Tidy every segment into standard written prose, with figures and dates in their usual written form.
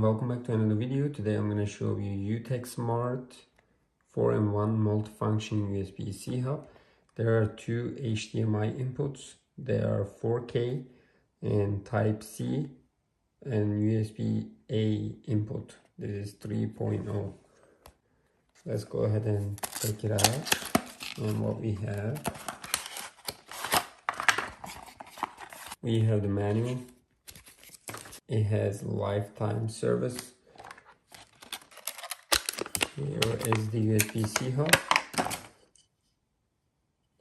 welcome back to another video. Today I'm going to show you UtechSmart 4-in-1 multifunction USB-C hub. There are two HDMI inputs. They are 4K and Type-C and USB-A input. This is 3.0. Let's go ahead and take it out. And what we have the manual. It has lifetime service. Here is the USB-C hub.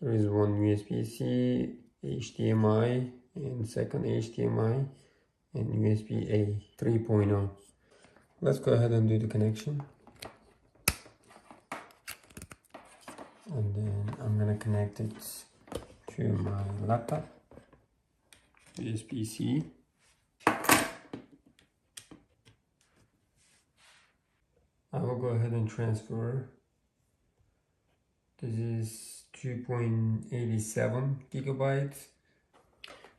There is one USB-C, HDMI, and second HDMI, and USB-A 3.0. Let's go ahead and do the connection. And then I'm gonna connect it to my laptop. USB-C. I will go ahead and transfer. This is 2.87 gigabytes.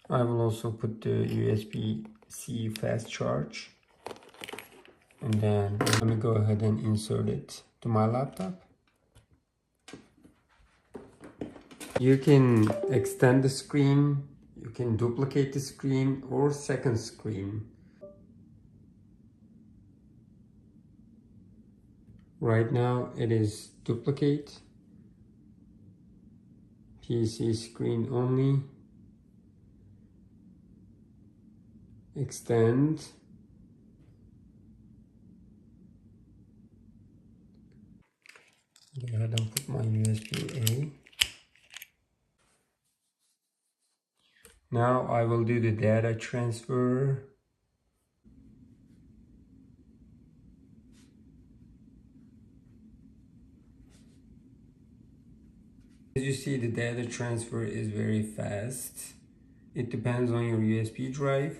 I will also put the USB-C fast charge. And then let me go ahead and insert it to my laptop. You can extend the screen, you can duplicate the screen or second screen. Right now it is duplicate, PC screen only, extend, go ahead and put my USB-A. Now I will do the data transfer. As you see, the data transfer is very fast. It depends on your USB drive.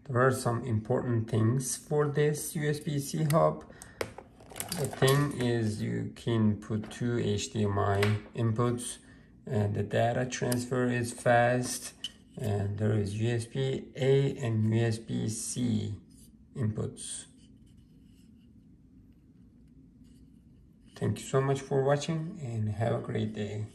There are some important things for this USB-C hub. The thing is you can put two HDMI inputs and the data transfer is fast, and there is USB-A and USB-C inputs. Thank you so much for watching and have a great day.